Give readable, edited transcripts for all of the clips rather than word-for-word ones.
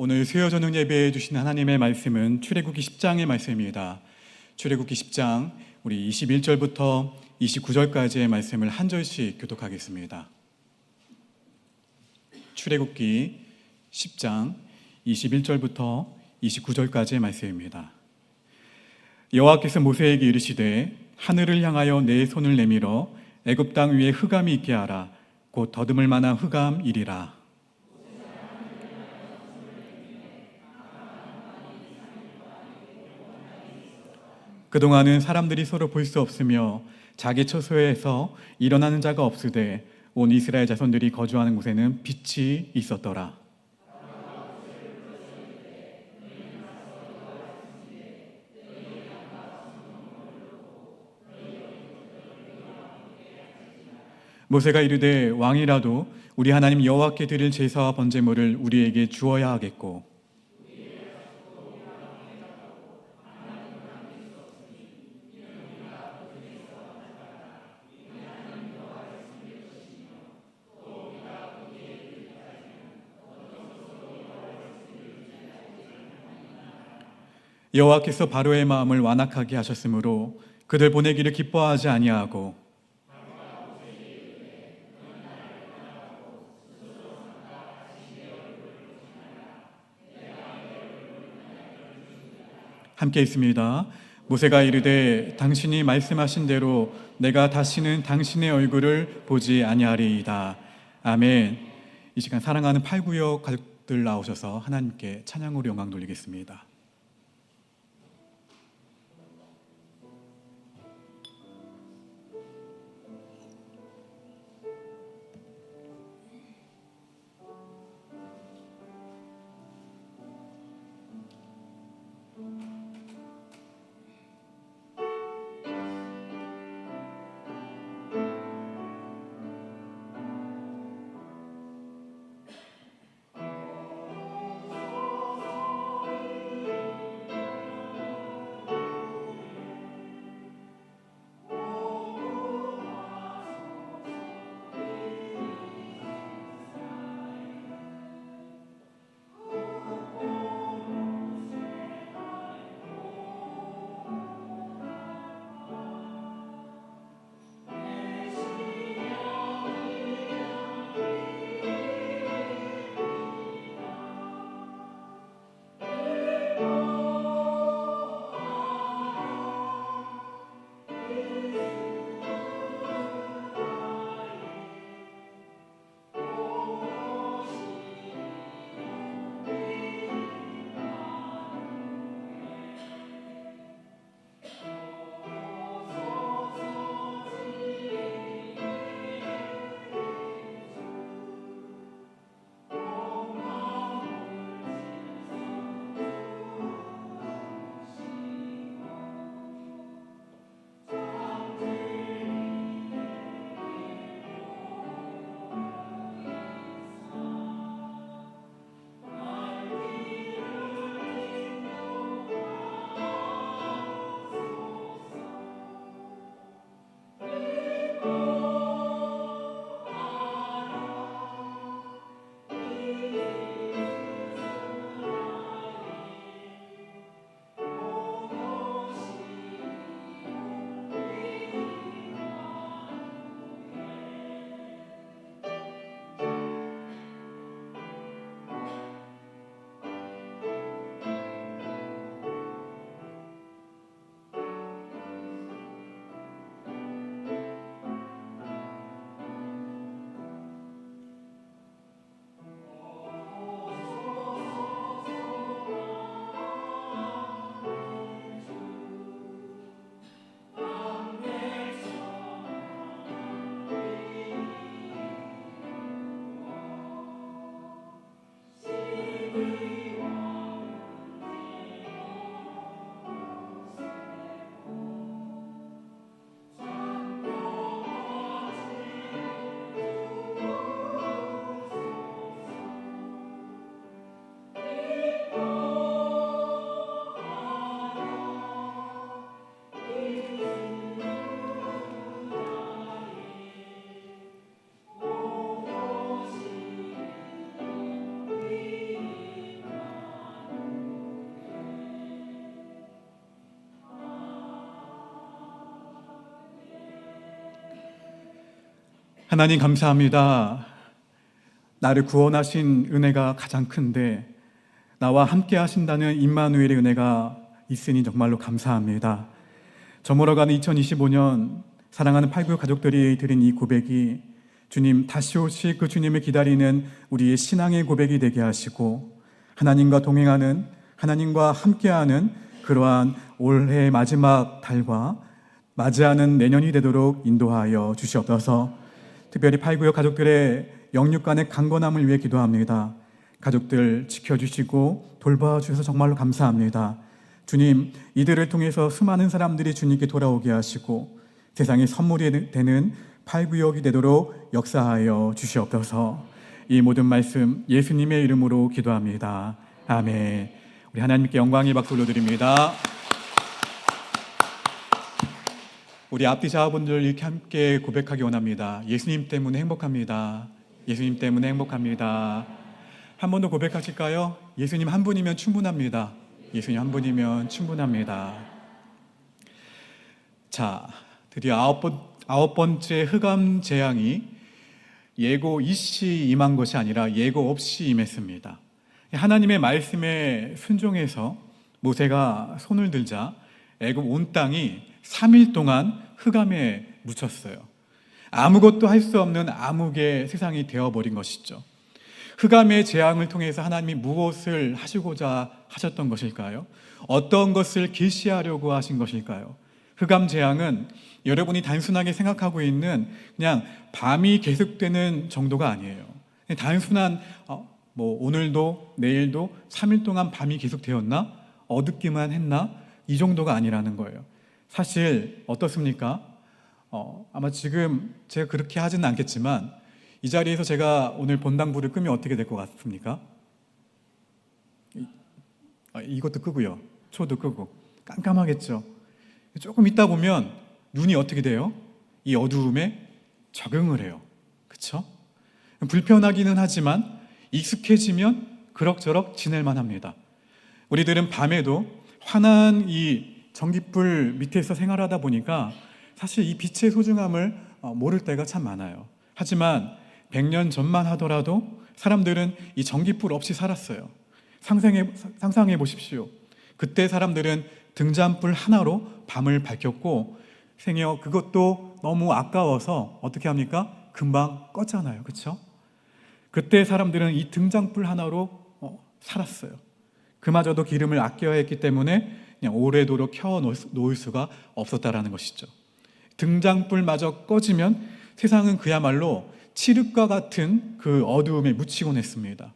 오늘 수요 저녁 예배해 주신 하나님의 말씀은 출애굽기 10장의 말씀입니다. 출애굽기 10장 우리 21절부터 29절까지의 말씀을 한 절씩 교독하겠습니다. 출애굽기 10장 21절부터 29절까지의 말씀입니다. 여호와께서 모세에게 이르시되 하늘을 향하여 내 손을 내밀어 애굽 땅 위에 흑암이 있게 하라. 곧 더듬을 만한 흑암이리라. 그동안은 사람들이 서로 볼 수 없으며 자기 처소에서 일어나는 자가 없으되 온 이스라엘 자손들이 거주하는 곳에는 빛이 있었더라. 모세가 이르되 왕이라도 우리 하나님 여호와께 드릴 제사와 번제물을 우리에게 주어야 하겠고 여호와께서 바로의 마음을 완악하게 하셨으므로 그들 보내기를 기뻐하지 아니하고 함께 있습니다. 모세가 이르되 당신이 말씀하신 대로 내가 다시는 당신의 얼굴을 보지 아니하리이다. 아멘. 이 시간 사랑하는 8구역 가족들 나오셔서 하나님께 찬양으로 영광 돌리겠습니다. 하나님 감사합니다. 나를 구원하신 은혜가 가장 큰데 나와 함께 하신다는 임마누엘의 은혜가 있으니 정말로 감사합니다. 저물어가는 2025년 사랑하는 896 가족들이 드린 이 고백이 주님 다시 오실 그 주님을 기다리는 우리의 신앙의 고백이 되게 하시고 하나님과 동행하는, 하나님과 함께하는 그러한 올해의 마지막 달과 맞이하는 내년이 되도록 인도하여 주시옵소서. 특별히 896 가족들의 영육간의 강건함을 위해 기도합니다. 가족들 지켜주시고 돌봐주셔서 정말로 감사합니다. 주님, 이들을 통해서 수많은 사람들이 주님께 돌아오게 하시고 세상의 선물이 되는 896이 되도록 역사하여 주시옵소서. 이 모든 말씀 예수님의 이름으로 기도합니다. 아멘. 우리 하나님께 영광의 박수 올려드립니다. 우리 앞뒤 자분들 이렇게 함께 고백하기 원합니다. 예수님 때문에 행복합니다. 예수님 때문에 행복합니다. 한 번 더 고백하실까요? 예수님 한 분이면 충분합니다. 예수님 한 분이면 충분합니다. 자, 드디어 아홉 번째 흑암 재앙이 예고 있이 임한 것이 아니라 예고 없이 임했습니다. 하나님의 말씀에 순종해서 모세가 손을 들자 애굽 온 땅이 3일 동안 흑암에 묻혔어요. 아무것도 할 수 없는 암흑의 세상이 되어버린 것이죠. 흑암의 재앙을 통해서 하나님이 무엇을 하시고자 하셨던 것일까요? 어떤 것을 계시하려고 하신 것일까요? 흑암 재앙은 여러분이 단순하게 생각하고 있는 그냥 밤이 계속되는 정도가 아니에요. 단순한 오늘도 내일도 3일 동안 밤이 계속되었나? 어둡기만 했나? 이 정도가 아니라는 거예요. 사실 어떻습니까? 아마 지금 제가 그렇게 하지는 않겠지만 이 자리에서 제가 오늘 본당불을 끄면 어떻게 될 것 같습니까? 이것도 끄고요. 초도 끄고. 깜깜하겠죠. 조금 있다 보면 눈이 어떻게 돼요? 이 어두움에 적응을 해요. 그렇죠? 불편하기는 하지만 익숙해지면 그럭저럭 지낼만 합니다. 우리들은 밤에도 환한 이 전깃불 밑에서 생활하다 보니까 사실 이 빛의 소중함을 모를 때가 참 많아요. 하지만 100년 전만 하더라도 사람들은 이 전깃불 없이 살았어요. 상상해 보십시오. 그때 사람들은 등잔불 하나로 밤을 밝혔고 생여 그것도 너무 아까워서 어떻게 합니까? 금방 껐잖아요. 그렇죠? 그때 사람들은 이 등잔불 하나로 살았어요. 그마저도 기름을 아껴야 했기 때문에 그냥 오래도록 켜놓을 수가 없었다라는 것이죠. 등잔불마저 꺼지면 세상은 그야말로 칠흑과 같은 그 어두움에 묻히곤 했습니다.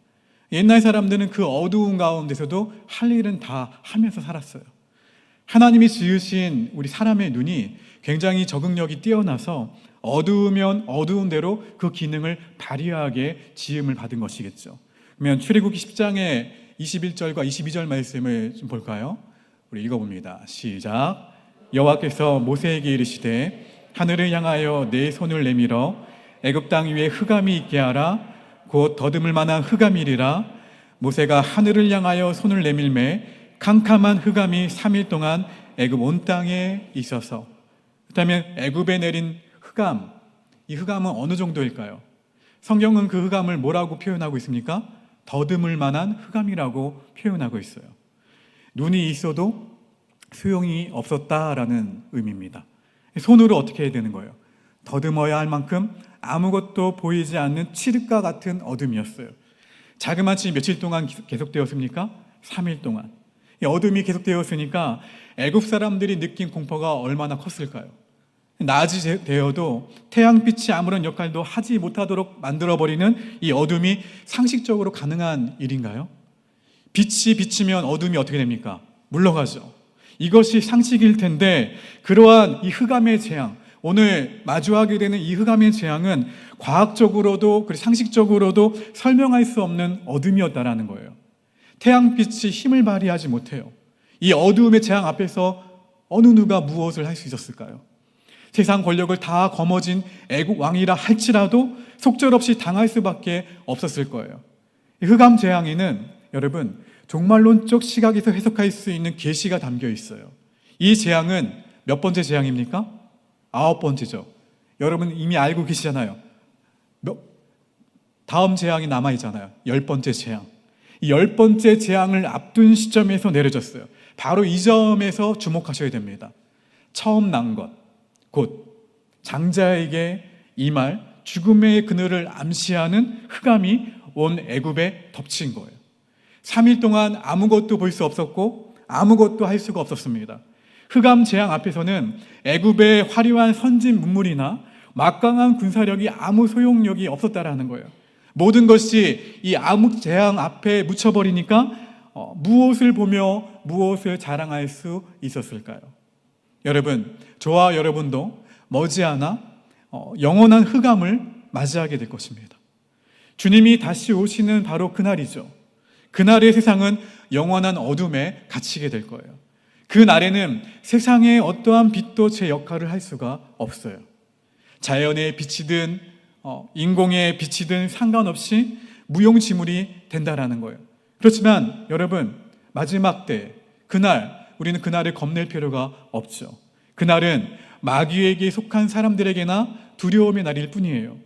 옛날 사람들은 그 어두운 가운데서도 할 일은 다 하면서 살았어요. 하나님이 지으신 우리 사람의 눈이 굉장히 적응력이 뛰어나서 어두우면 어두운 대로 그 기능을 발휘하게 지음을 받은 것이겠죠. 그러면 출애굽기 10장의 21절과 22절 말씀을 좀 볼까요? 우리 읽어봅니다. 시작. 여호와께서 모세에게 이르시되 하늘을 향하여 내 손을 내밀어 애굽 땅 위에 흑암이 있게 하라. 곧 더듬을 만한 흑암이리라. 모세가 하늘을 향하여 손을 내밀매 캄캄한 흑암이 3일 동안 애굽 온 땅에 있어서. 그렇다면 애굽에 내린 흑암, 이 흑암은 어느 정도일까요? 성경은 그 흑암을 뭐라고 표현하고 있습니까? 더듬을 만한 흑암이라고 표현하고 있어요. 눈이 있어도 소용이 없었다라는 의미입니다. 손으로 어떻게 해야 되는 거예요? 더듬어야 할 만큼 아무것도 보이지 않는 칠흑과 같은 어둠이었어요. 자그마치 며칠 동안 계속되었습니까? 3일 동안. 이 어둠이 계속되었으니까 애굽 사람들이 느낀 공포가 얼마나 컸을까요? 낮이 되어도 태양빛이 아무런 역할도 하지 못하도록 만들어버리는 이 어둠이 상식적으로 가능한 일인가요? 빛이 비치면 어둠이 어떻게 됩니까? 물러가죠. 이것이 상식일 텐데 그러한 이 흑암의 재앙, 오늘 마주하게 되는 이 흑암의 재앙은 과학적으로도 그리고 상식적으로도 설명할 수 없는 어둠이었다라는 거예요. 태양빛이 힘을 발휘하지 못해요. 이 어두움의 재앙 앞에서 어느 누가 무엇을 할 수 있었을까요? 세상 권력을 다 거머쥔 애국 왕이라 할지라도 속절없이 당할 수밖에 없었을 거예요. 이 흑암 재앙에는 여러분 종말론적 시각에서 해석할 수 있는 계시가 담겨 있어요. 이 재앙은 몇 번째 재앙입니까? 9번째죠. 여러분 이미 알고 계시잖아요. 다음 재앙이 남아있잖아요. 10번째 재앙. 이 10번째 재앙을 앞둔 시점에서 내려졌어요. 바로 이 점에서 주목하셔야 됩니다. 처음 난 것, 곧 장자에게 임할 죽음의 그늘을 암시하는 흑암이 온 애굽에 덮친 거예요. 3일 동안 아무것도 볼 수 없었고 아무것도 할 수가 없었습니다. 흑암 재앙 앞에서는 애굽의 화려한 선진 문물이나 막강한 군사력이 아무 소용력이 없었다라는 거예요. 모든 것이 이 암흑 재앙 앞에 묻혀버리니까 무엇을 보며 무엇을 자랑할 수 있었을까요? 여러분, 저와 여러분도 머지않아 영원한 흑암을 맞이하게 될 것입니다. 주님이 다시 오시는 바로 그날이죠. 그날의 세상은 영원한 어둠에 갇히게 될 거예요. 그 날에는 세상의 어떠한 빛도 제 역할을 할 수가 없어요. 자연의 빛이든 인공의 빛이든 상관없이 무용지물이 된다라는 거예요. 그렇지만 여러분, 마지막 때 그날 우리는 그날을 겁낼 필요가 없죠. 그날은 마귀에게 속한 사람들에게나 두려움의 날일 뿐이에요.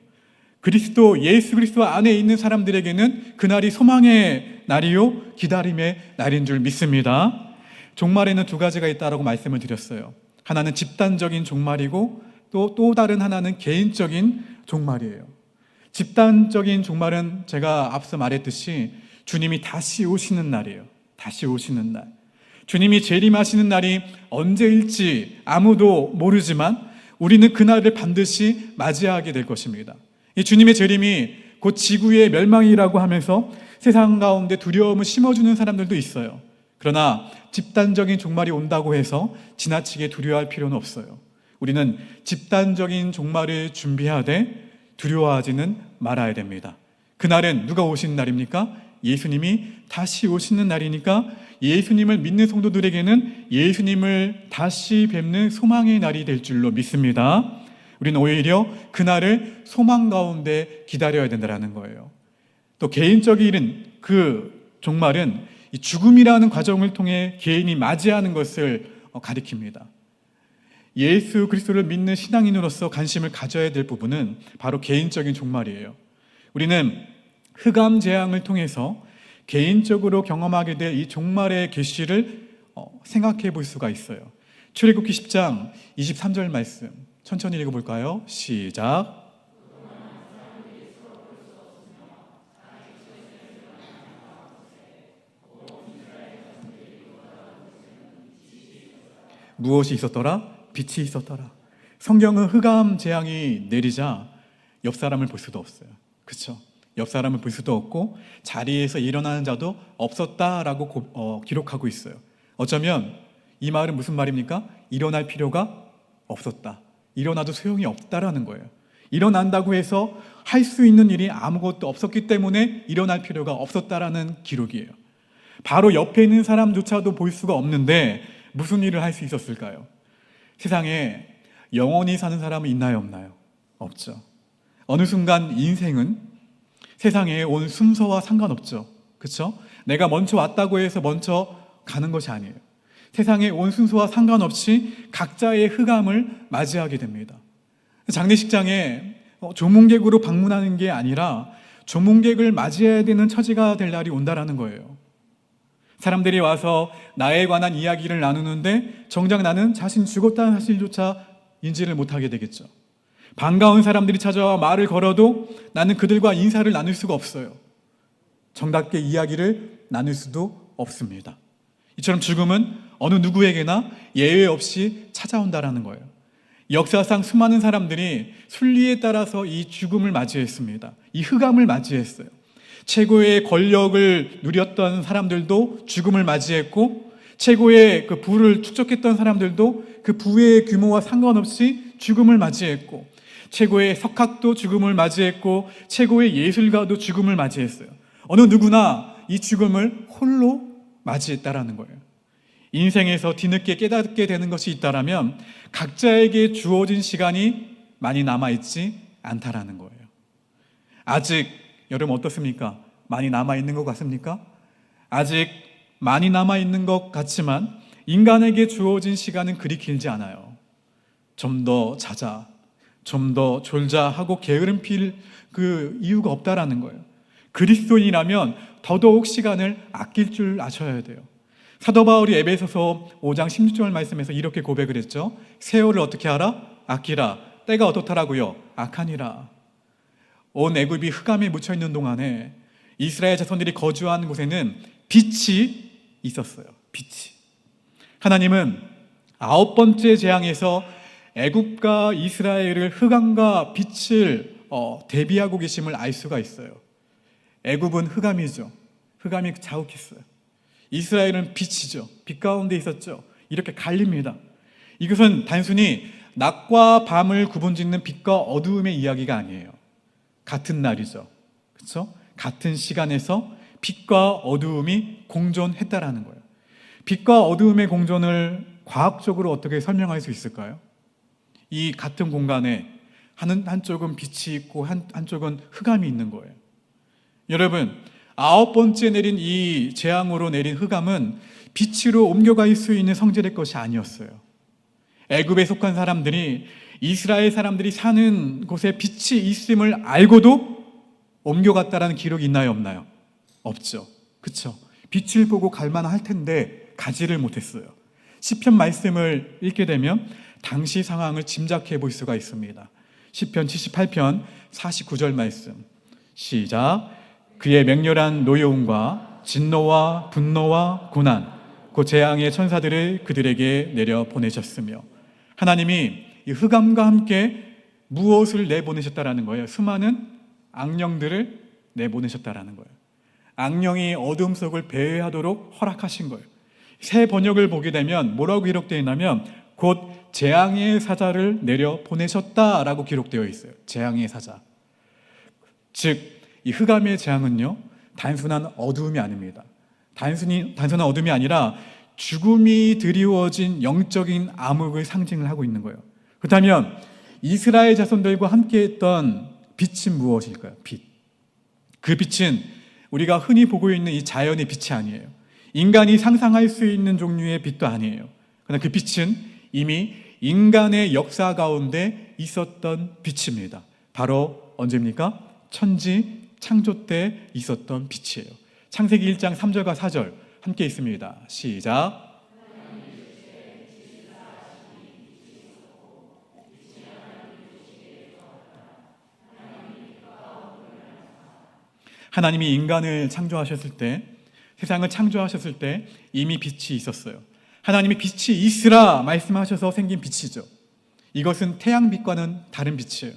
예수 그리스도 안에 있는 사람들에게는 그날이 소망의 날이요 기다림의 날인 줄 믿습니다. 종말에는 두 가지가 있다라고 말씀을 드렸어요. 하나는 집단적인 종말이고 또 다른 하나는 개인적인 종말이에요. 집단적인 종말은 제가 앞서 말했듯이 주님이 다시 오시는 날이에요. 다시 오시는 날. 주님이 재림하시는 날이 언제일지 아무도 모르지만 우리는 그날을 반드시 맞이하게 될 것입니다. 이 주님의 재림이 곧 지구의 멸망이라고 하면서 세상 가운데 두려움을 심어주는 사람들도 있어요. 그러나 집단적인 종말이 온다고 해서 지나치게 두려워할 필요는 없어요. 우리는 집단적인 종말을 준비하되 두려워하지는 말아야 됩니다. 그날은 누가 오시는 날입니까? 예수님이 다시 오시는 날이니까 예수님을 믿는 성도들에게는 예수님을 다시 뵙는 소망의 날이 될 줄로 믿습니다. 우리는 오히려 그날을 소망 가운데 기다려야 된다는 거예요. 또 개인적인 그 종말은 이 죽음이라는 과정을 통해 개인이 맞이하는 것을 가리킵니다. 예수 그리스도를 믿는 신앙인으로서 관심을 가져야 될 부분은 바로 개인적인 종말이에요. 우리는 흑암 재앙을 통해서 개인적으로 경험하게 될 이 종말의 계시를 생각해 볼 수가 있어요. 출애굽기 10장 23절 말씀 천천히 읽어볼까요? 시작. 무엇이 있었더라? 빛이 있었더라. 성경은 흑암 재앙이 내리자 옆 사람을 볼 수도 없어요. 그렇죠? 옆 사람을 볼 수도 없고 자리에서 일어나는 자도 없었다라고 기록하고 있어요. 어쩌면 이 말은 무슨 말입니까? 일어날 필요가 없었다. 일어나도 소용이 없다라는 거예요. 일어난다고 해서 할 수 있는 일이 아무것도 없었기 때문에 일어날 필요가 없었다라는 기록이에요. 바로 옆에 있는 사람조차도 볼 수가 없는데 무슨 일을 할 수 있었을까요? 세상에 영원히 사는 사람은 있나요, 없나요? 없죠. 어느 순간 인생은 세상에 온 순서와 상관없죠. 그렇죠? 내가 먼저 왔다고 해서 먼저 가는 것이 아니에요. 세상에 온 순서와 상관없이 각자의 흑암을 맞이하게 됩니다. 장례식장에 조문객으로 방문하는 게 아니라 조문객을 맞이해야 되는 처지가 될 날이 온다라는 거예요. 사람들이 와서 나에 관한 이야기를 나누는데 정작 나는 자신 죽었다는 사실조차 인지를 못하게 되겠죠. 반가운 사람들이 찾아와 말을 걸어도 나는 그들과 인사를 나눌 수가 없어요. 정답게 이야기를 나눌 수도 없습니다. 이처럼 죽음은 어느 누구에게나 예외 없이 찾아온다라는 거예요. 역사상 수많은 사람들이 순리에 따라서 이 죽음을 맞이했습니다. 이 흑암을 맞이했어요. 최고의 권력을 누렸던 사람들도 죽음을 맞이했고 최고의 그 부를 축적했던 사람들도 그 부의 규모와 상관없이 죽음을 맞이했고 최고의 석학도 죽음을 맞이했고 최고의 예술가도 죽음을 맞이했어요. 어느 누구나 이 죽음을 홀로 맞이했다라는 거예요. 인생에서 뒤늦게 깨닫게 되는 것이 있다라면 각자에게 주어진 시간이 많이 남아있지 않다라는 거예요. 아직 여러분 어떻습니까? 많이 남아있는 것 같습니까? 아직 많이 남아있는 것 같지만 인간에게 주어진 시간은 그리 길지 않아요. 좀 더 자자, 좀 더 졸자하고 게으름 필 그 이유가 없다라는 거예요. 그리스도인이라면 더더욱 시간을 아낄 줄 아셔야 돼요. 사도 바울이 에베소서 5장 16절 말씀에서 이렇게 고백을 했죠. 세월을 어떻게 하라? 아끼라. 때가 어떻다라고요? 악하니라. 온 애굽이 흑암에 묻혀 있는 동안에 이스라엘 자손들이 거주한 곳에는 빛이 있었어요. 빛이. 하나님은 9번째 재앙에서 애굽과 이스라엘을 흑암과 빛을 대비하고 계심을 알 수가 있어요. 애굽은 흑암이죠. 흑암이 자욱했어요. 이스라엘은 빛이죠. 빛 가운데 있었죠. 이렇게 갈립니다. 이것은 단순히 낮과 밤을 구분짓는 빛과 어두움의 이야기가 아니에요. 같은 날이죠. 그렇죠? 같은 시간에서 빛과 어두움이 공존했다라는 거예요. 빛과 어두움의 공존을 과학적으로 어떻게 설명할 수 있을까요? 이 같은 공간에 한쪽은 빛이 있고 한쪽은 흑암이 있는 거예요. 여러분, 9번째 내린 이 재앙으로 내린 흑암은 빛으로 옮겨갈 수 있는 성질의 것이 아니었어요. 애굽에 속한 사람들이 이스라엘 사람들이 사는 곳에 빛이 있음을 알고도 옮겨갔다라는 기록이 있나요, 없나요? 없죠. 그렇죠? 빛을 보고 갈만할 텐데 가지를 못했어요. 시편 말씀을 읽게 되면 당시 상황을 짐작해 볼 수가 있습니다. 시편 78편 49절 말씀 시작. 그의 맹렬한 노여움과 진노와 분노와 고난 그 재앙의 천사들을 그들에게 내려 보내셨으며, 하나님이 이 흑암과 함께 무엇을 내보내셨다라는 거예요? 수많은 악령들을 내보내셨다라는 거예요. 악령이 어둠 속을 배회하도록 허락하신 거예요. 새 번역을 보게 되면 뭐라고 기록되어 있냐면 곧 재앙의 사자를 내려 보내셨다라고 기록되어 있어요. 재앙의 사자. 즉 이 흑암의 재앙은요, 단순한 어두움이 아닙니다. 단순한 어둠이 아니라 죽음이 드리워진 영적인 암흑을 상징을 하고 있는 거예요. 그렇다면 이스라엘 자손들과 함께했던 빛은 무엇일까요? 빛. 그 빛은 우리가 흔히 보고 있는 이 자연의 빛이 아니에요. 인간이 상상할 수 있는 종류의 빛도 아니에요. 그러나 그 빛은 이미 인간의 역사 가운데 있었던 빛입니다. 바로 언제입니까? 천지 창조 때 있었던 빛이에요. 창세기 1장 3절과 4절 함께 있습니다. 시작. 하나님이 인간을 창조하셨을 때, 세상을 창조하셨을 때 이미 빛이 있었어요. 하나님이 빛이 있으라 말씀하셔서 생긴 빛이죠. 이것은 태양빛과는 다른 빛이에요.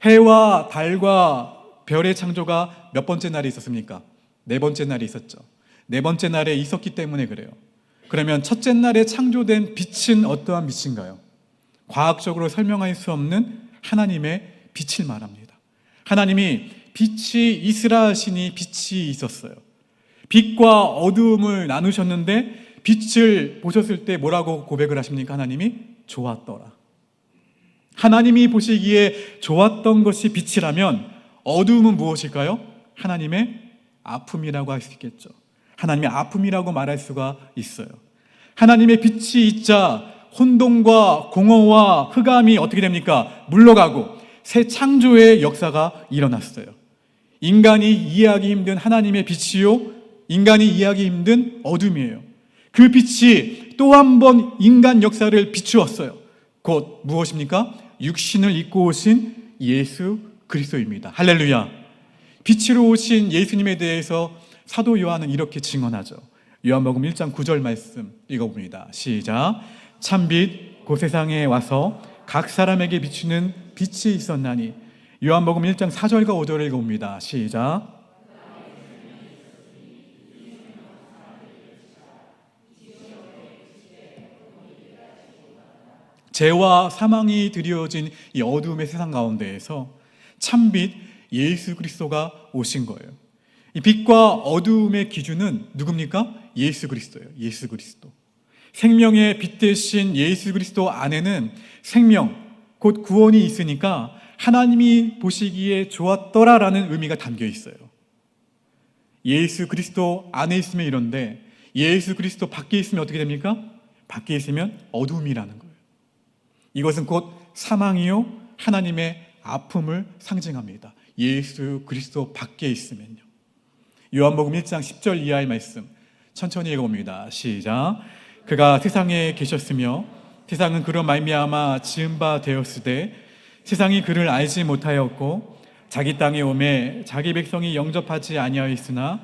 해와 달과 별의 창조가 몇 번째 날에 있었습니까? 4번째 날에 있었죠. 4번째 날에 있었기 때문에 그래요. 그러면 첫째 날에 창조된 빛은 어떠한 빛인가요? 과학적으로 설명할 수 없는 하나님의 빛을 말합니다. 하나님이 빛이 있으라 하시니 빛이 있었어요. 빛과 어두움을 나누셨는데 빛을 보셨을 때 뭐라고 고백을 하십니까? 하나님이 좋았더라. 하나님이 보시기에 좋았던 것이 빛이라면 어두움은 무엇일까요? 하나님의 아픔이라고 할 수 있겠죠. 하나님의 아픔이라고 말할 수가 있어요. 하나님의 빛이 있자 혼돈과 공허와 흑암이 어떻게 됩니까? 물러가고 새 창조의 역사가 일어났어요. 인간이 이해하기 힘든 하나님의 빛이요, 인간이 이해하기 힘든 어둠이에요. 그 빛이 또 한 번 인간 역사를 비추었어요. 곧 무엇입니까? 육신을 입고 오신 예수 그리스도입니다. 할렐루야. 빛으로 오신 예수님에 대해서 사도 요한은 이렇게 증언하죠. 요한복음 1장 9절 말씀 읽어봅니다. 시작. 참빛 그 세상에 와서 각 사람에게 비추는 빛이 있었나니. 요한복음 1장 4절과 5절을 읽어봅니다. 시작. 죄와 사망이 드리워진 이 어두움의 세상 가운데에서 참빛 예수 그리스도가 오신 거예요. 이 빛과 어두움의 기준은 누굽니까? 예수 그리스도예요. 예수 그리스도. 생명의 빛 대신 예수 그리스도 안에는 생명, 곧 구원이 있으니까 하나님이 보시기에 좋았더라라는 의미가 담겨 있어요. 예수 그리스도 안에 있으면 이런데 예수 그리스도 밖에 있으면 어떻게 됩니까? 밖에 있으면 어두움이라는 거예요. 이것은 곧 사망이요 하나님의 아픔을 상징합니다. 예수 그리스도 밖에 있으면요. 요한복음 1장 10절 이하의 말씀 천천히 읽어봅니다. 시작. 그가 세상에 계셨으며 세상은 그로 말미암아 지은 바 되었으되 세상이 그를 알지 못하였고 자기 땅에 오매 자기 백성이 영접하지 아니하였으나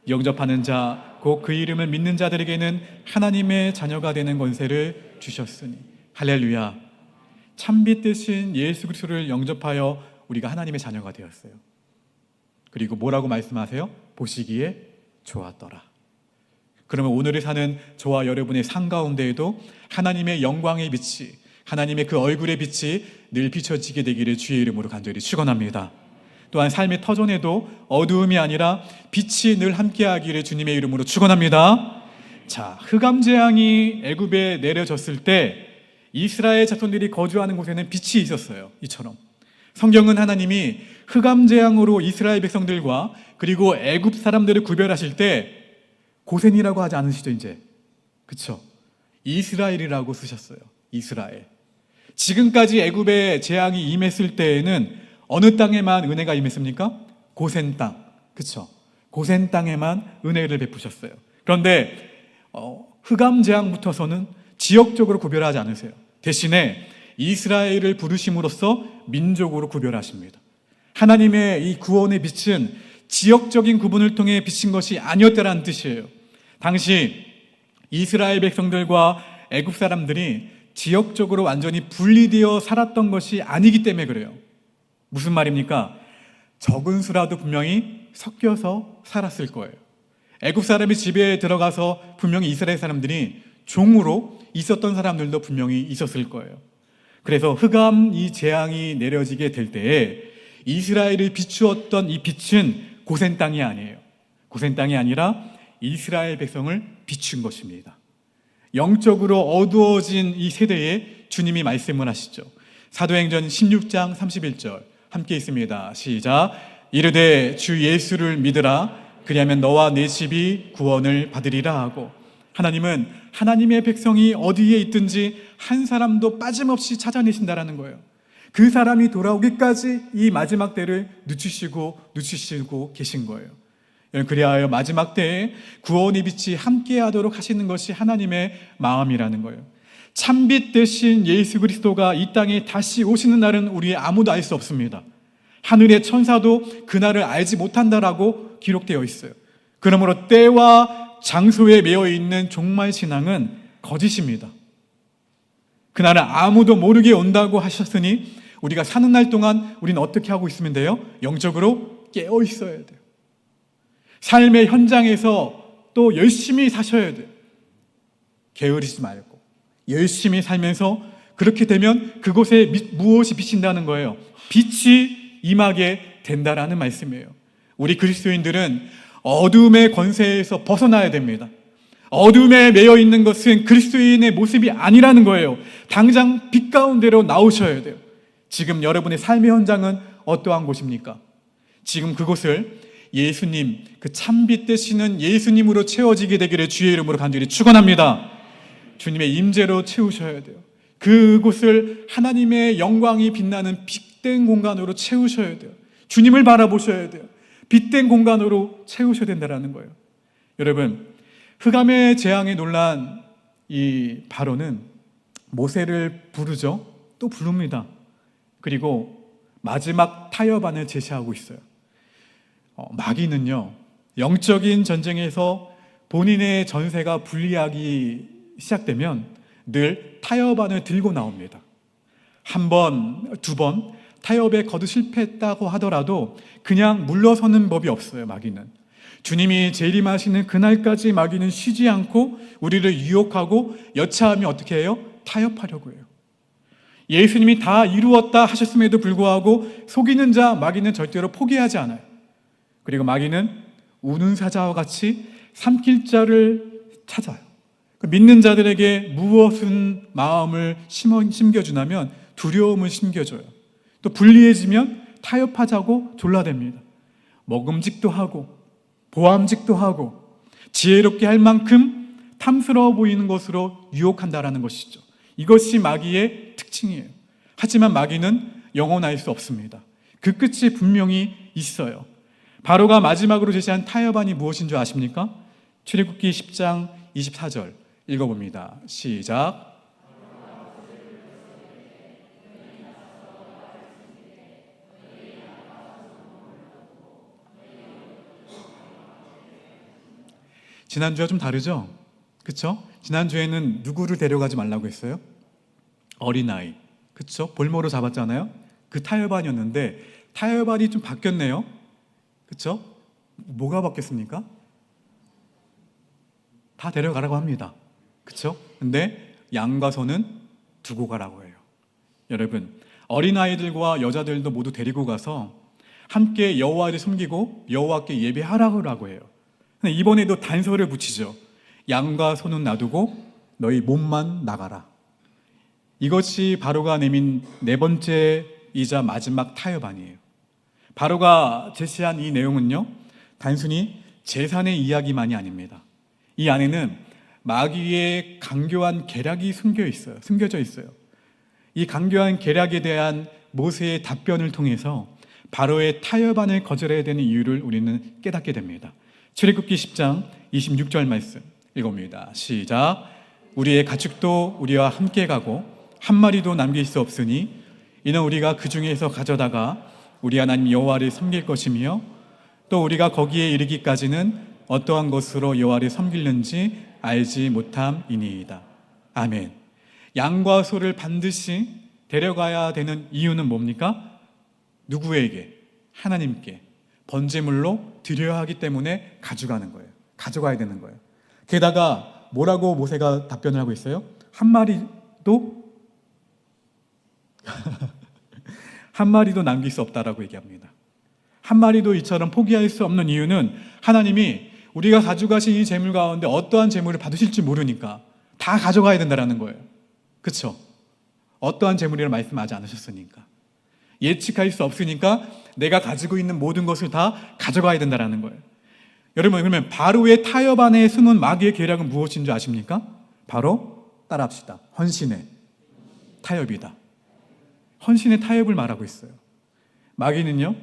영접하는 자 곧 그 이름을 믿는 자들에게는 하나님의 자녀가 되는 권세를 주셨으니. 할렐루야. 참빛 되신 예수 그리스도를 영접하여 우리가 하나님의 자녀가 되었어요. 그리고 뭐라고 말씀하세요? 보시기에 좋았더라. 그러면 오늘을 사는 저와 여러분의 삶 가운데에도 하나님의 영광의 빛이, 하나님의 그 얼굴의 빛이 늘 비춰지게 되기를 주의 이름으로 간절히 축원합니다. 또한 삶의 터전에도 어두움이 아니라 빛이 늘 함께하기를 주님의 이름으로 축원합니다. 자, 흑암 재앙이 애굽에 내려졌을 때 이스라엘 자손들이 거주하는 곳에는 빛이 있었어요. 이처럼 성경은 하나님이 흑암 재앙으로 이스라엘 백성들과 그리고 애굽 사람들을 구별하실 때 고센이라고 하지 않으시죠? 이제 그렇죠? 이스라엘이라고 쓰셨어요. 이스라엘. 지금까지 애굽에 재앙이 임했을 때에는 어느 땅에만 은혜가 임했습니까? 고센 땅. 그렇죠? 고센 땅에만 은혜를 베푸셨어요. 그런데 흑암 재앙부터서는 지역적으로 구별하지 않으세요. 대신에 이스라엘을 부르심으로써 민족으로 구별하십니다. 하나님의 이 구원의 빛은 지역적인 구분을 통해 비친 것이 아니었다라는 뜻이에요. 당시 이스라엘 백성들과 애굽 사람들이 지역적으로 완전히 분리되어 살았던 것이 아니기 때문에 그래요. 무슨 말입니까? 적은 수라도 분명히 섞여서 살았을 거예요. 애굽 사람이 집에 들어가서 분명히 이스라엘 사람들이 종으로 있었던 사람들도 분명히 있었을 거예요. 그래서 흑암 이 재앙이 내려지게 될 때에 이스라엘을 비추었던 이 빛은 고센 땅이 아니에요. 고센 땅이 아니라 이스라엘 백성을 비춘 것입니다. 영적으로 어두워진 이 세대에 주님이 말씀을 하시죠. 사도행전 16장 31절 함께 있습니다. 시작. 이르되 주 예수를 믿으라. 그리하면 너와 내 집이 구원을 받으리라 하고, 하나님은 하나님의 백성이 어디에 있든지 한 사람도 빠짐없이 찾아내신다라는 거예요. 그 사람이 돌아오기까지 이 마지막 때를 늦추시고 계신 거예요. 그리하여 마지막 때에 구원의 빛이 함께하도록 하시는 것이 하나님의 마음이라는 거예요. 참빛 대신 예수 그리스도가 이 땅에 다시 오시는 날은 우리 아무도 알 수 없습니다. 하늘의 천사도 그날을 알지 못한다라고 기록되어 있어요. 그러므로 때와 장소에 매여 있는 종말 신앙은 거짓입니다. 그날은 아무도 모르게 온다고 하셨으니 우리가 사는 날 동안 우리는 어떻게 하고 있으면 돼요? 영적으로 깨어 있어야 돼요. 삶의 현장에서 또 열심히 사셔야 돼요. 게으르지 말고 열심히 살면서, 그렇게 되면 그곳에 무엇이 비친다는 거예요? 빛이 임하게 된다라는 말씀이에요. 우리 그리스도인들은 어둠의 권세에서 벗어나야 됩니다. 어둠에 매여 있는 것은 그리스도인의 모습이 아니라는 거예요. 당장 빛 가운데로 나오셔야 돼요. 지금 여러분의 삶의 현장은 어떠한 곳입니까? 지금 그곳을 예수님, 그 참빛 되시는 예수님으로 채워지게 되기를 주의 이름으로 간절히 축원합니다. 주님의 임재로 채우셔야 돼요. 그곳을 하나님의 영광이 빛나는 빛된 공간으로 채우셔야 돼요. 주님을 바라보셔야 돼요. 빛된 공간으로 채우셔야 된다는 거예요. 여러분, 흑암의 재앙에 놀란 이 바로는 모세를 부르죠. 또 부릅니다. 그리고 마지막 타협안을 제시하고 있어요. 마귀는요, 영적인 전쟁에서 본인의 전세가 불리하기 시작되면 늘 타협안을 들고 나옵니다. 한 번, 두 번 타협에 거듭 실패했다고 하더라도 그냥 물러서는 법이 없어요. 마귀는 주님이 재림하시는 그날까지 마귀는 쉬지 않고 우리를 유혹하고 여차하면 어떻게 해요? 타협하려고 해요. 예수님이 다 이루었다 하셨음에도 불구하고 속이는 자 마귀는 절대로 포기하지 않아요. 그리고 마귀는 우는 사자와 같이 삼킬 자를 찾아요. 믿는 자들에게 무엇은 마음을 심겨주냐면 두려움을 심겨줘요. 또 불리해지면 타협하자고 졸라댑니다. 먹음직도 하고 보암직도 하고 지혜롭게 할 만큼 탐스러워 보이는 것으로 유혹한다라는 것이죠. 이것이 마귀의 특징이에요. 하지만 마귀는 영원할 수 없습니다. 그 끝이 분명히 있어요. 바로가 마지막으로 제시한 타협안이 무엇인 줄 아십니까? 출애굽기 10장 24절 읽어봅니다. 시작. 지난주와 좀 다르죠? 그쵸? 지난주에는 누구를 데려가지 말라고 했어요? 어린아이. 그쵸? 볼모로 잡았잖아요? 그 타협안이었는데 타협안이 좀 바뀌었네요. 그쵸? 뭐가 바뀌었습니까? 다 데려가라고 합니다. 그쵸? 근데 양과 소는 두고 가라고 해요. 여러분, 어린아이들과 여자들도 모두 데리고 가서 함께 여호와를 섬기고 여호와께 예배하라고 해요. 근데 이번에도 단서를 붙이죠. 양과 소는 놔두고 너희 몸만 나가라. 이것이 바로가 내민 네 번째이자 마지막 타협안이에요. 바로가 제시한 이 내용은요, 단순히 재산의 이야기만이 아닙니다. 이 안에는 마귀의 강교한 계략이 숨겨져 있어요. 이 강교한 계략에 대한 모세의 답변을 통해서 바로의 타협안을 거절해야 되는 이유를 우리는 깨닫게 됩니다. 출애굽기 10장 26절 말씀 읽어봅니다. 시작. 우리의 가축도 우리와 함께 가고 한 마리도 남길 수 없으니 이는 우리가 그 중에서 가져다가 우리 하나님 여호와를 섬길 것이며 또 우리가 거기에 이르기까지는 어떠한 것으로 여호와를 섬기는지 알지 못함이니이다. 아멘. 양과 소를 반드시 데려가야 되는 이유는 뭡니까? 누구에게? 하나님께 번제물로 드려야 하기 때문에 가져가는 거예요. 가져가야 되는 거예요. 게다가 뭐라고 모세가 답변을 하고 있어요? 한 마리도 한 마리도 남길 수 없다라고 얘기합니다. 한 마리도 이처럼 포기할 수 없는 이유는 하나님이 우리가 가져가신 이 재물 가운데 어떠한 재물을 받으실지 모르니까 다 가져가야 된다는 거예요. 그렇죠? 어떠한 재물이라 말씀하지 않으셨으니까. 예측할 수 없으니까 내가 가지고 있는 모든 것을 다 가져가야 된다는 거예요. 여러분, 그러면 바로의 타협 안에 숨은 마귀의 계략은 무엇인 줄 아십니까? 바로 따라합시다. 헌신의 타협이다. 헌신의 타협을 말하고 있어요. 마귀는요,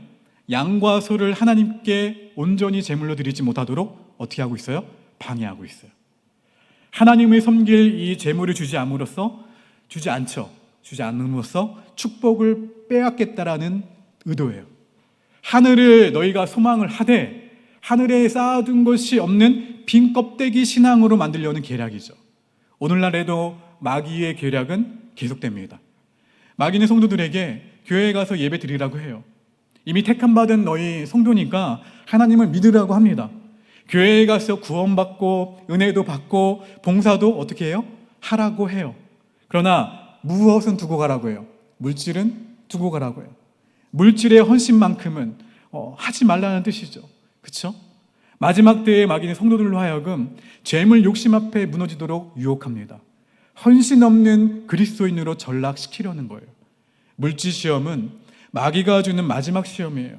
양과 소를 하나님께 온전히 제물로 드리지 못하도록 어떻게 하고 있어요? 방해하고 있어요. 하나님을 섬길 이 제물을 주지 않음으로써 축복을 빼앗겠다라는 의도예요. 하늘을 너희가 소망을 하되 하늘에 쌓아둔 것이 없는 빈 껍데기 신앙으로 만들려는 계략이죠. 오늘날에도 마귀의 계략은 계속됩니다. 마귀는 성도들에게 교회에 가서 예배 드리라고 해요. 이미 택함받은 너희 성도니까 하나님을 믿으라고 합니다. 교회에 가서 구원받고 은혜도 받고 봉사도 어떻게 해요? 하라고 해요. 그러나 무엇은 두고 가라고 해요? 물질은 두고 가라고 해요. 물질의 헌신만큼은 하지 말라는 뜻이죠. 그렇죠? 마지막 때에 마귀는 성도들로 하여금 재물 욕심 앞에 무너지도록 유혹합니다. 헌신 없는 그리스도인으로 전락시키려는 거예요. 물질 시험은 마귀가 주는 마지막 시험이에요.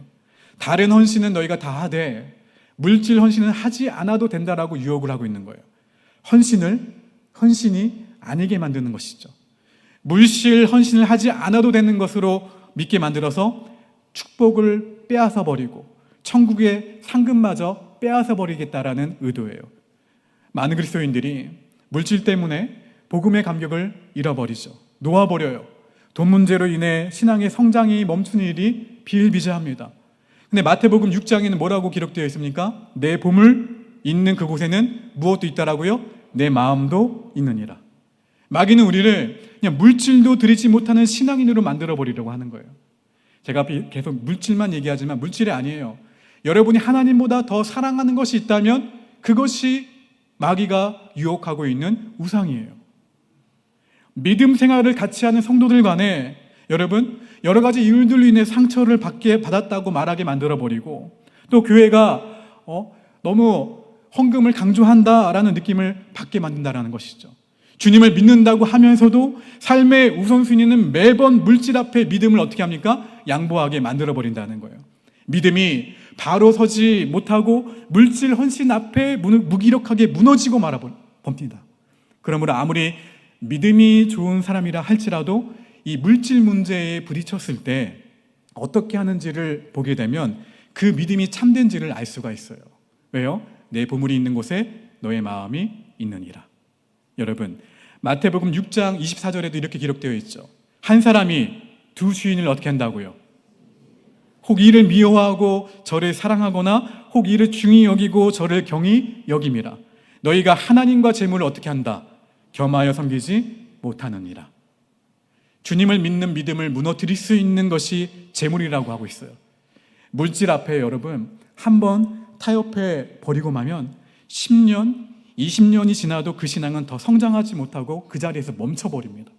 다른 헌신은 너희가 다 하되 물질 헌신은 하지 않아도 된다라고 유혹을 하고 있는 거예요. 헌신이 아니게 만드는 것이죠. 물질 헌신을 하지 않아도 되는 것으로 믿게 만들어서 축복을 빼앗아 버리고 천국의 상급마저 빼앗아 버리겠다라는 의도예요. 많은 그리스도인들이 물질 때문에 복음의 감격을 잃어버리죠. 놓아버려요. 돈 문제로 인해 신앙의 성장이 멈추는 일이 비일비재합니다. 근데 마태복음 6장에는 뭐라고 기록되어 있습니까? 내 보물 있는 그곳에는 무엇도 있다라고요? 내 마음도 있느니라. 마귀는 우리를 그냥 물질도 드리지 못하는 신앙인으로 만들어버리려고 하는 거예요. 제가 계속 물질만 얘기하지만 물질이 아니에요. 여러분이 하나님보다 더 사랑하는 것이 있다면 그것이 마귀가 유혹하고 있는 우상이에요. 믿음 생활을 같이 하는 성도들 간에 여러분 여러 가지 이유들로 인해 상처를 받았다고 말하게 만들어버리고 또 교회가 너무 헌금을 강조한다라는 느낌을 받게 만든다는 것이죠. 주님을 믿는다고 하면서도 삶의 우선순위는 매번 물질 앞에 믿음을 어떻게 합니까? 양보하게 만들어버린다는 거예요. 믿음이 바로 서지 못하고 물질 헌신 앞에 무기력하게 무너지고 말아봅니다. 그러므로 아무리 믿음이 좋은 사람이라 할지라도 이 물질 문제에 부딪혔을 때 어떻게 하는지를 보게 되면 그 믿음이 참된지를 알 수가 있어요. 왜요? 내 보물이 있는 곳에 너의 마음이 있느니라. 여러분, 마태복음 6장 24절에도 이렇게 기록되어 있죠. 한 사람이 두 주인을 어떻게 한다고요? 혹 이를 미워하고 저를 사랑하거나 혹 이를 중히 여기고 저를 경히 여김이라. 너희가 하나님과 재물을 어떻게 한다? 겸하여 섬기지 못하느니라. 주님을 믿는 믿음을 무너뜨릴 수 있는 것이 재물이라고 하고 있어요. 물질 앞에 여러분 한번 타협해 버리고 마면 10년, 20년이 지나도 그 신앙은 더 성장하지 못하고 그 자리에서 멈춰버립니다.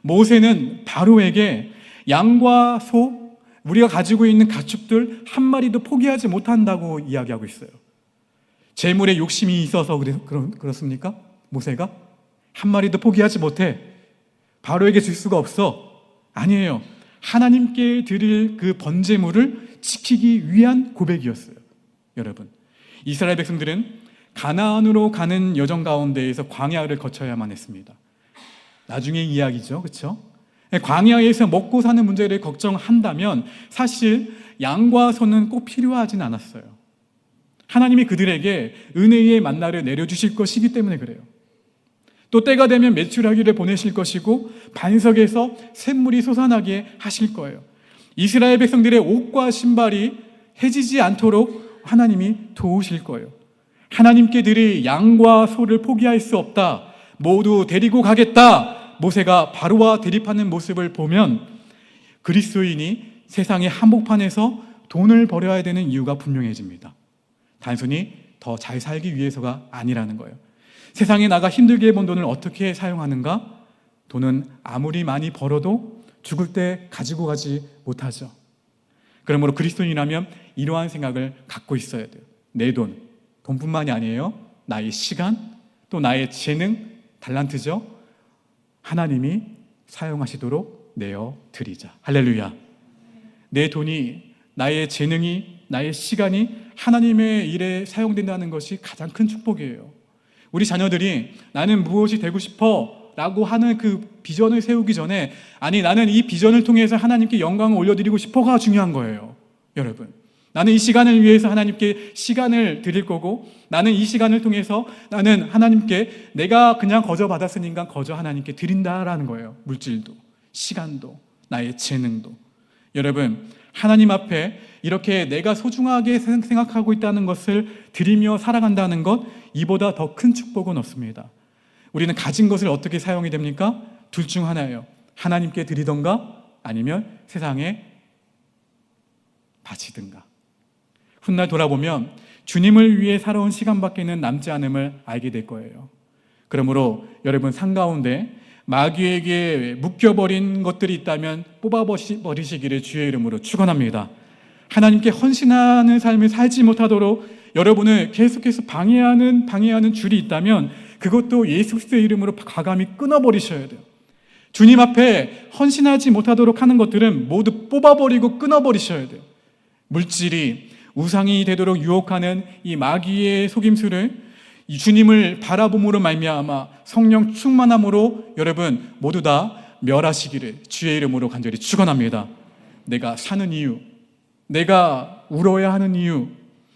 모세는 바로에게 양과 소, 우리가 가지고 있는 가축들 한 마리도 포기하지 못한다고 이야기하고 있어요. 재물에 욕심이 있어서 그렇습니까? 모세가? 한 마리도 포기하지 못해. 바로에게 줄 수가 없어. 아니에요. 하나님께 드릴 그 번제물을 지키기 위한 고백이었어요. 여러분, 이스라엘 백성들은 가나안으로 가는 여정 가운데에서 광야를 거쳐야만 했습니다. 나중에 이야기죠, 그렇죠? 광야에서 먹고 사는 문제를 걱정한다면 사실 양과 소는 꼭 필요하진 않았어요. 하나님이 그들에게 은혜의 만나를 내려주실 것이기 때문에 그래요. 또 때가 되면 메추라기를 보내실 것이고 반석에서 샘물이 솟아나게 하실 거예요. 이스라엘 백성들의 옷과 신발이 해지지 않도록 하나님이 도우실 거예요. 하나님께 드릴 양과 소를 포기할 수 없다. 모두 데리고 가겠다. 모세가 바로와 대립하는 모습을 보면 그리스도인이 세상의 한복판에서 돈을 벌어야 되는 이유가 분명해집니다. 단순히 더 잘 살기 위해서가 아니라는 거예요. 세상에 나가 힘들게 번 돈을 어떻게 사용하는가? 돈은 아무리 많이 벌어도 죽을 때 가지고 가지 못하죠. 그러므로 그리스도인이라면 이러한 생각을 갖고 있어야 돼요. 내 돈, 돈뿐만이 아니에요. 나의 시간, 또 나의 재능, 달란트죠. 하나님이 사용하시도록 내어 드리자. 할렐루야. 내 돈이, 나의 재능이, 나의 시간이 하나님의 일에 사용된다는 것이 가장 큰 축복이에요. 우리 자녀들이 나는 무엇이 되고 싶어 라고 하는 그 비전을 세우기 전에 아니 나는 이 비전을 통해서 하나님께 영광을 올려드리고 싶어가 중요한 거예요. 여러분, 나는 이 시간을 위해서 하나님께 시간을 드릴 거고 나는 이 시간을 통해서 나는 하나님께 내가 그냥 거저 받았으니까 거저 하나님께 드린다라는 거예요. 물질도, 시간도, 나의 재능도. 여러분, 하나님 앞에 이렇게 내가 소중하게 생각하고 있다는 것을 드리며 살아간다는 것, 이보다 더 큰 축복은 없습니다. 우리는 가진 것을 어떻게 사용이 됩니까? 둘 중 하나예요. 하나님께 드리던가 아니면 세상에 바치든가. 훗날 돌아보면 주님을 위해 살아온 시간밖에는 남지 않음을 알게 될 거예요. 그러므로 여러분 삶 가운데 마귀에게 묶여버린 것들이 있다면 뽑아버리시기를 주의 이름으로 축원합니다. 하나님께 헌신하는 삶을 살지 못하도록 여러분을 계속해서 방해하는 줄이 있다면 그것도 예수 그리스도의 이름으로 과감히 끊어버리셔야 돼요. 주님 앞에 헌신하지 못하도록 하는 것들은 모두 뽑아버리고 끊어버리셔야 돼요. 물질이 우상이 되도록 유혹하는 이 마귀의 속임수를 이 주님을 바라봄으로 말미암아 성령 충만함으로 여러분 모두 다 멸하시기를 주의 이름으로 간절히 축원합니다. 내가 사는 이유, 내가 울어야 하는 이유,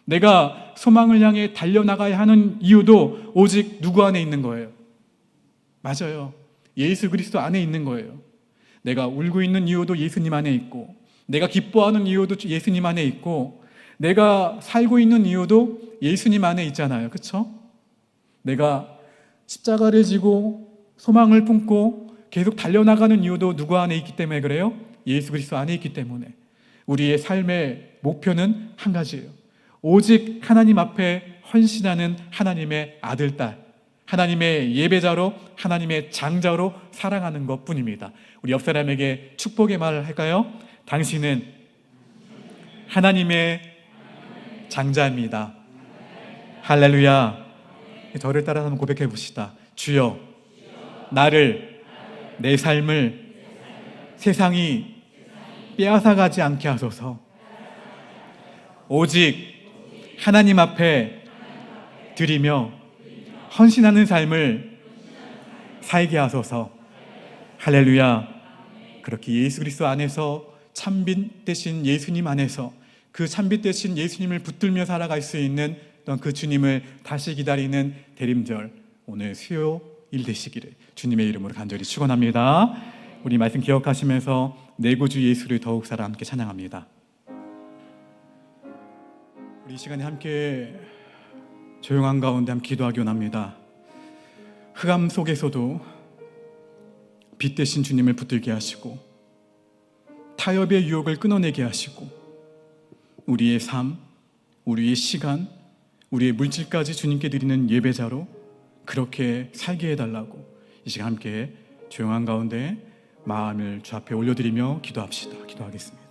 내가 소망을 향해 달려나가야 하는 이유도 오직 누구 안에 있는 거예요? 맞아요. 예수 그리스도 안에 있는 거예요. 내가 울고 있는 이유도 예수님 안에 있고, 내가 기뻐하는 이유도 예수님 안에 있고, 내가 살고 있는 이유도 예수님 안에 있잖아요. 그렇죠? 내가 십자가를 지고 소망을 품고 계속 달려나가는 이유도 누구 안에 있기 때문에 그래요? 예수 그리스도 안에 있기 때문에. 우리의 삶의 목표는 한 가지예요. 오직 하나님 앞에 헌신하는 하나님의 아들, 딸, 하나님의 예배자로, 하나님의 장자로 살아가는 것뿐입니다. 우리 옆 사람에게 축복의 말을 할까요? 당신은 하나님의 장자입니다. 할렐루야. 저를 따라서 한번 고백해 봅시다. 주여, 나를, 내 삶을 세상이 빼앗아가지 않게 하소서. 오직 하나님 앞에 드리며 헌신하는 삶을 살게 하소서. 할렐루야. 그렇게 예수 그리스도 안에서 참빛 되신 예수님 안에서 그 참빛 되신 예수님을 붙들며 살아갈 수 있는 또한 그 주님을 다시 기다리는 대림절, 오늘 수요일 되시기를 주님의 이름으로 간절히 축원합니다. 우리 말씀 기억하시면서 내 구주 예수를 더욱 살아 함께 찬양합니다. 우리 이 시간에 함께 조용한 가운데 함께 기도하기 원합니다. 흑암 속에서도 빛 대신 주님을 붙들게 하시고 타협의 유혹을 끊어내게 하시고 우리의 삶, 우리의 시간, 우리의 물질까지 주님께 드리는 예배자로 그렇게 살게 해달라고 이 시간 함께 조용한 가운데 마음을 주 앞에 올려드리며 기도합시다. 기도하겠습니다.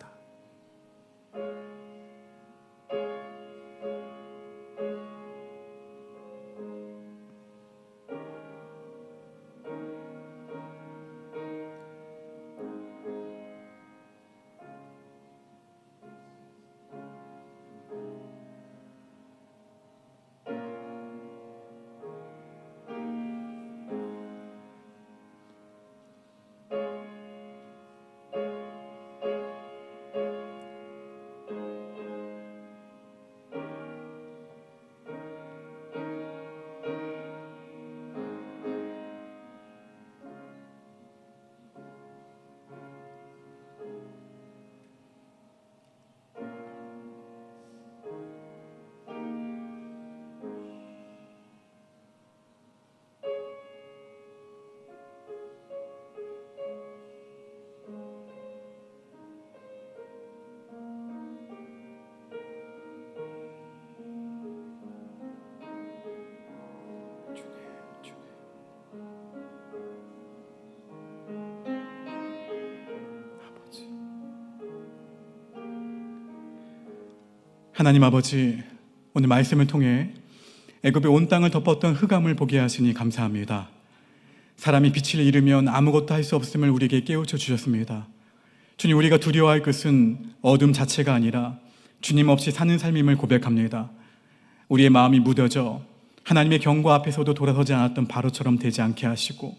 하나님 아버지, 오늘 말씀을 통해 애굽의 온 땅을 덮었던 흑암을 보게 하시니 감사합니다. 사람이 빛을 잃으면 아무것도 할 수 없음을 우리에게 깨우쳐 주셨습니다. 주님, 우리가 두려워할 것은 어둠 자체가 아니라 주님 없이 사는 삶임을 고백합니다. 우리의 마음이 무뎌져 하나님의 경고 앞에서도 돌아서지 않았던 바로처럼 되지 않게 하시고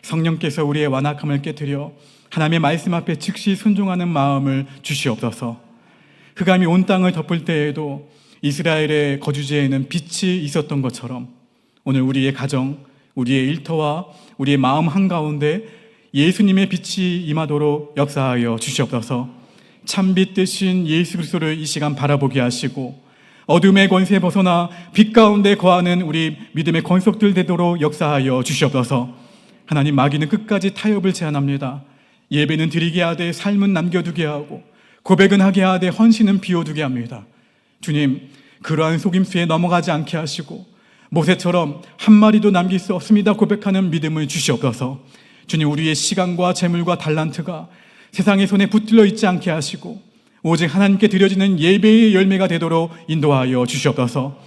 성령께서 우리의 완악함을 깨뜨려 하나님의 말씀 앞에 즉시 순종하는 마음을 주시옵소서. 흑암이 온 땅을 덮을 때에도 이스라엘의 거주지에는 빛이 있었던 것처럼 오늘 우리의 가정, 우리의 일터와 우리의 마음 한가운데 예수님의 빛이 임하도록 역사하여 주시옵소서. 참빛 되신 예수 그리스도를 이 시간 바라보게 하시고 어둠의 권세에 벗어나 빛 가운데 거하는 우리 믿음의 권속들 되도록 역사하여 주시옵소서. 하나님, 마귀는 끝까지 타협을 제안합니다. 예배는 드리게 하되 삶은 남겨두게 하고 고백은 하게 하되 헌신은 비워두게 합니다. 주님, 그러한 속임수에 넘어가지 않게 하시고 모세처럼 한 마리도 남길 수 없습니다 고백하는 믿음을 주시옵소서. 주님, 우리의 시간과 재물과 달란트가 세상의 손에 붙들려 있지 않게 하시고 오직 하나님께 드려지는 예배의 열매가 되도록 인도하여 주시옵소서.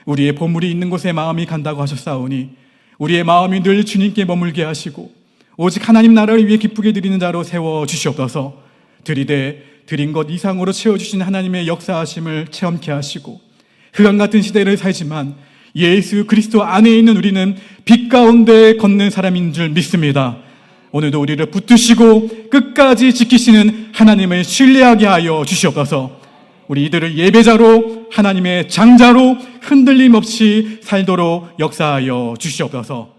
우리의 보물이 있는 곳에 마음이 간다고 하셨사오니 우리의 마음이 늘 주님께 머물게 하시고 오직 하나님 나라를 위해 기쁘게 드리는 자로 세워 주시옵소서. 드리되 드린 것 이상으로 채워주신 하나님의 역사하심을 체험케 하시고 흑암 같은 시대를 살지만 예수 그리스도 안에 있는 우리는 빛 가운데 걷는 사람인 줄 믿습니다. 오늘도 우리를 붙드시고 끝까지 지키시는 하나님을 신뢰하게 하여 주시옵소서. 우리 이들을 예배자로 하나님의 장자로 흔들림 없이 살도록 역사하여 주시옵소서.